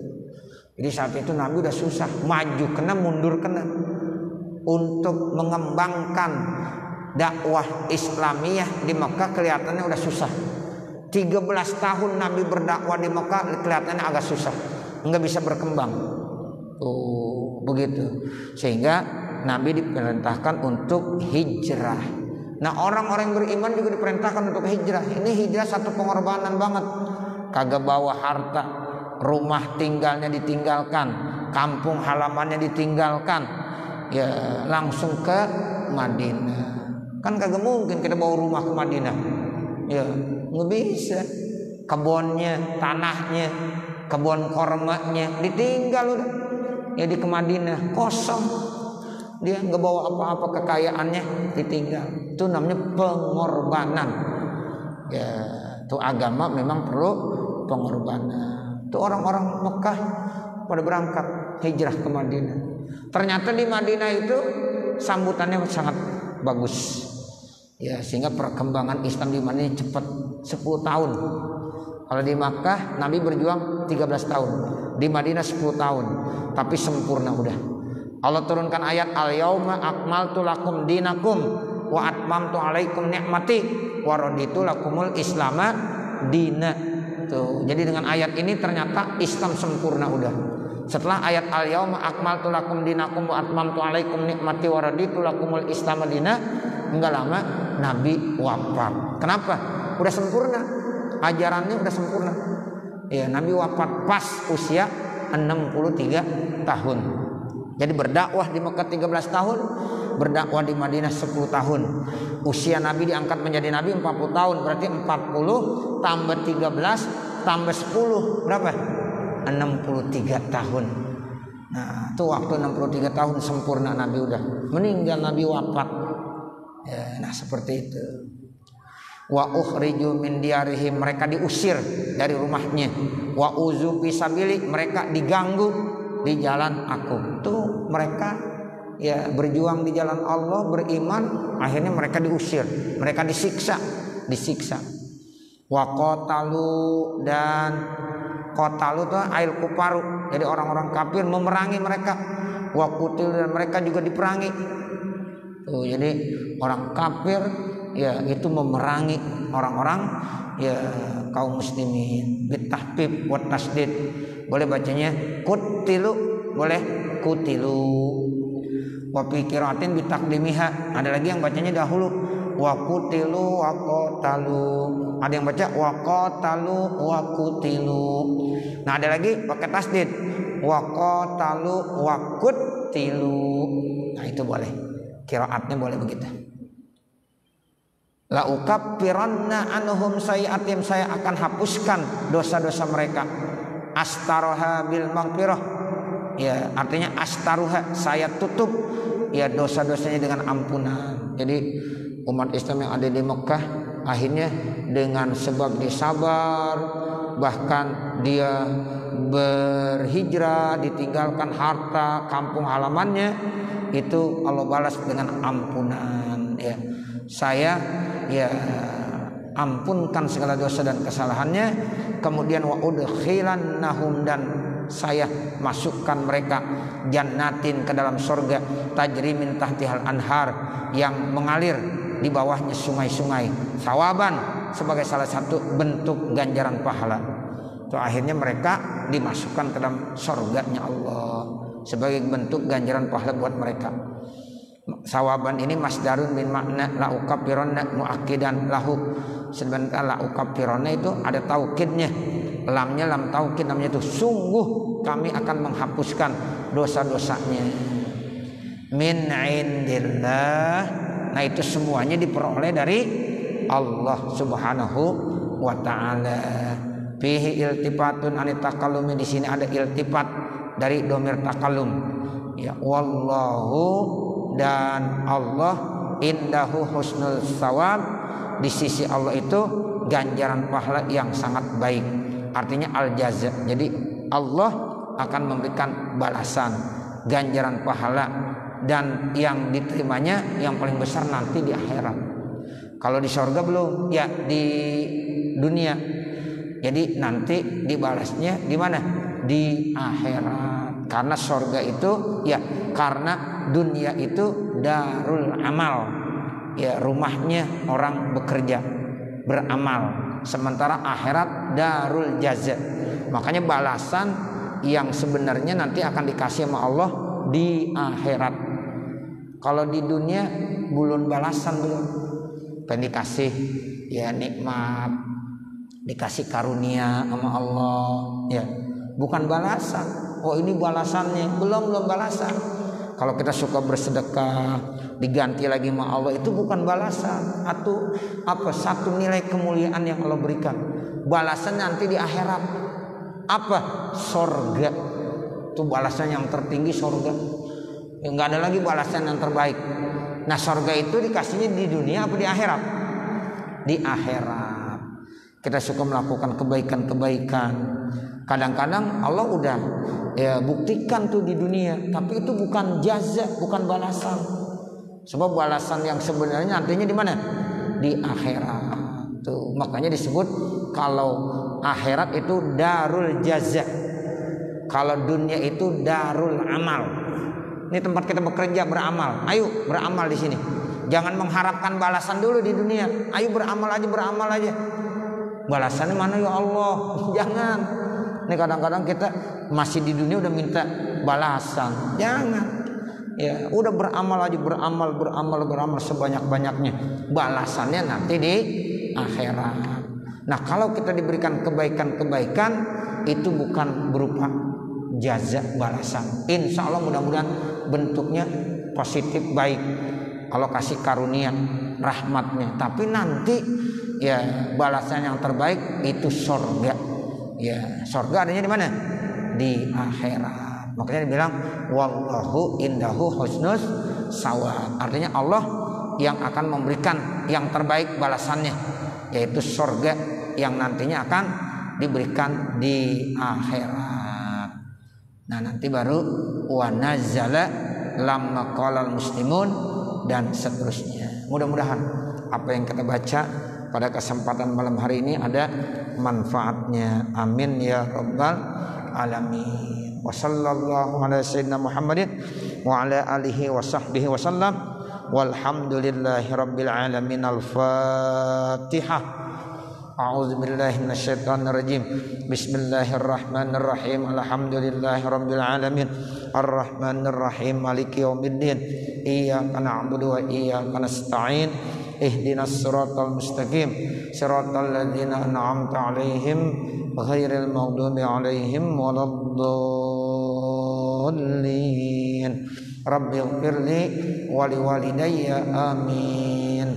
Jadi saat itu Nabi udah susah, maju kena mundur kena, untuk mengembangkan dakwah Islamiyah di Mekah kelihatannya udah susah. 13 tahun Nabi berdakwah di Mekah kelihatannya agak susah, nggak bisa berkembang. Begitu. Sehingga Nabi diperintahkan untuk hijrah. Nah, orang-orang yang beriman juga diperintahkan untuk hijrah. Ini hijrah satu pengorbanan banget. Kagak bawa harta, rumah tinggalnya ditinggalkan, kampung halamannya ditinggalkan, ya langsung ke Madinah. Kan kagak mungkin kita bawa rumah ke Madinah, ya nggak bisa. Kebunnya, tanahnya, kebun kormanya ditinggal udah, ya di ke Madinah kosong. Dia nggak bawa apa-apa, kekayaannya ditinggal. Itu namanya pengorbanan. Ya, itu agama memang perlu pengorbanan. Itu orang-orang Mekah pada berangkat hijrah ke Madinah. Ternyata di Madinah itu sambutannya sangat bagus. Ya, sehingga perkembangan Islam di Madinah cepat, 10 tahun. Kalau di Makkah Nabi berjuang 13 tahun, di Madinah 10 tahun, tapi sempurna udah. Allah turunkan ayat al-yauma akmaltu lakum dinakum wa atmamtu alaikum ni'mati wa raditu lakumul islama dina. Tuh, jadi dengan ayat ini ternyata Islam sempurna udah. Setelah ayat al-yauma akmaltu lakum dinakum wa atmamtu alaikum ni'mati wa raditu lakumul islama dina, enggak lama Nabi wafat. Kenapa? Udah sempurna. Ajarannya udah sempurna. Ya, Nabi wafat pas usia 63 tahun. Jadi berdakwah di Mekah 13 tahun, berdakwah di Madinah 10 tahun. Usia Nabi diangkat menjadi Nabi 40 tahun, berarti 40 tambah 13 tambah 10 berapa? 63 tahun. Nah, itu waktu 63 tahun sempurna Nabi udah. Meninggal Nabi wafat. Ya, nah seperti itu. Wa ukhriju min diarihim, mereka diusir dari rumahnya. Wa uzu fisabili, mereka diganggu di jalan aku. Tuh mereka ya berjuang di jalan Allah, beriman, akhirnya mereka diusir, mereka disiksa. Wa qatalu, dan qatalu itu ail kufaru, jadi orang-orang kafir memerangi mereka. Wa qutil, dan mereka juga diperangi. Tuh, jadi orang kafir ya itu memerangi orang-orang ya kaum muslimin. Bitahfif wa tasdid, boleh bacanya kutilu, boleh kutilu. Wa fi qiraatin bitaqdimiha, ada lagi yang bacanya dahulu wa kutilu wa qatalu, ada yang baca wa qatalu wa kutilu. Nah, ada lagi pakai tasdid wa qatalu wa qutilu. Nah itu boleh, qiraatnya boleh begitu. La ukaffiranna anhum sayi'atim, saya akan hapuskan dosa-dosa mereka. Astaroha bil maghfirah, ya artinya astaruha, saya tutup ya dosa-dosanya dengan ampunan. Jadi umat Islam yang ada di Mekah akhirnya dengan sebab dia sabar, bahkan dia berhijrah, ditinggalkan harta kampung halamannya, itu Allah balas dengan ampunan. Ya, saya ya ampunkan segala dosa dan kesalahannya. Kemudian wa udkhilannahum, dan saya masukkan mereka jannatin, ke dalam surga, tajri min tahtihal anhar, yang mengalir di bawahnya sungai-sungai, sawaban, sebagai salah satu bentuk ganjaran pahala. Itu akhirnya mereka dimasukkan ke dalam surganya Allah sebagai bentuk ganjaran pahala buat mereka. Sawaban ini masdarun min makna la ukaffiranna muakkidan lahu. Sebenarnya la ukaffiranna itu ada taukidnya, lamnya lam taukid, namanya itu sungguh kami akan menghapuskan dosa-dosanya. Min indillah, nah itu semuanya diperoleh dari Allah Subhanahu wa taala. Fihi iltifatun anit takallumi, di sini ada iltifat dari domir takallum. Ya, wallahu, dan Allah indahu husnul tsawab, di sisi Allah itu ganjaran pahala yang sangat baik. Artinya al-jaza. Jadi Allah akan memberikan balasan, ganjaran pahala, dan yang diterimanya yang paling besar nanti di akhirat. Kalau di surga belum, ya di dunia. Jadi nanti dibalasnya di mana? Di akhirat. Karena surga itu ya, karena dunia itu darul amal, ya rumahnya orang bekerja beramal, sementara akhirat darul jaza. Makanya balasan yang sebenarnya nanti akan dikasih sama Allah di akhirat. Kalau di dunia belum balasan, belum kan dikasih ya nikmat, dikasih karunia sama Allah, ya bukan balasan. Oh ini balasannya, belum balasan. Kalau kita suka bersedekah diganti lagi sama Allah, itu bukan balasan, atau apa, satu nilai kemuliaan yang Allah berikan. Balasan nanti di akhirat apa? Sorga. Itu balasan yang tertinggi, sorga. Ya, nggak ada lagi balasan yang terbaik. Nah sorga itu dikasihnya di dunia apa di akhirat? Di akhirat. Kita suka melakukan kebaikan-kebaikan, kadang-kadang Allah udah ya buktikan tuh di dunia, tapi itu bukan jaza, bukan balasan. Sebab balasan yang sebenarnya nantinya di mana? Di akhirat. Tuh, makanya disebut kalau akhirat itu darul jaza, kalau dunia itu darul amal. Ini tempat kita bekerja, beramal. Ayo beramal di sini. Jangan mengharapkan balasan dulu di dunia. Ayo beramal aja. Balasannya mana ya Allah? Jangan. Ini kadang-kadang kita masih di dunia udah minta balasan. Jangan. Ya, udah beramal aja, beramal sebanyak-banyaknya. Balasannya nanti di akhirat. Nah, kalau kita diberikan kebaikan-kebaikan itu bukan berupa jaza, balasan. Insya Allah mudah-mudahan bentuknya positif, baik. Kalau kasih karunia, rahmatnya. Tapi nanti ya balasan yang terbaik itu surga. Ya, surga adanya di mana? Di akhirat. Makanya dibilang wallahu indahu husnus tsawab. Artinya Allah yang akan memberikan yang terbaik balasannya, yaitu surga yang nantinya akan diberikan di akhirat. Nah, nanti baru wa nazzala lamma qalal muslimun dan seterusnya. Mudah-mudahan apa yang kita baca pada kesempatan malam hari ini ada manfaatnya. Amin ya rabbal alamin. Wa sallallahu ala sayyidina Muhammadin wa ala alihi wa sahbihi wa sallam. Walhamdulillahi rabbil alamin. Al-Fatihah. A'udzu billahi minasyaitonir rajim. Bismillahirrahmanirrahim. Alhamdulillahi rabbil alamin. Arrahmanir rahim. Maliki yaumiddin. Iyyaka na'budu wa iyyaka nasta'in. Ihdinas siratal mustaqim. Siratal ladzina an'amta 'alaihim ghairil maghdubi 'alaihim waladdallin. الضالين رب اغفر لي ولوالدي آمين.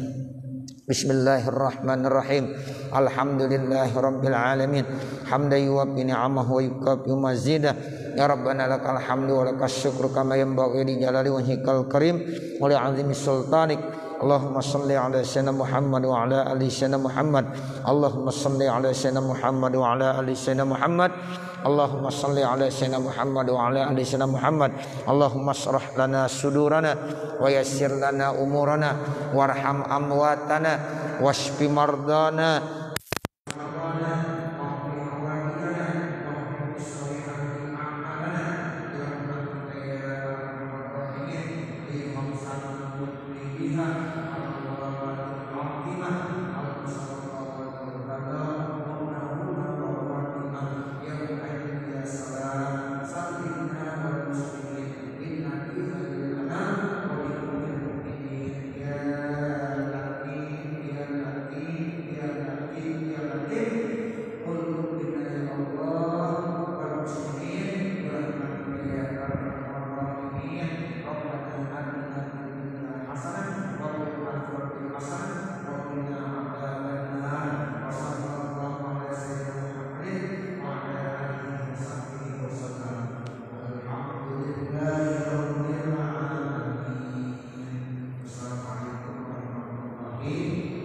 Bismillahirrahmanirrahim. Alhamdulillahirabbil alamin. Hamdan yuwaffi ni'amahu wa yukafi mazidah. Ya Rabbana lakal hamdu wa lakas syukru kama yanbaghi li jalali wajhikal karim wa li 'azimi sultanik. Allahumma shalli ala sayyidina Muhammad wa ala ali sayyidina Muhammad. Allahumma shalli ala sayyidina Muhammad wa ala ali sayyidina Muhammad. Allahumma salli ala sayyidina Muhammad wa ala ali sayyidina Muhammad. Allahumma shrah lana sudurana wa yassir lana umurana warham amwatana washfi mardana Amin.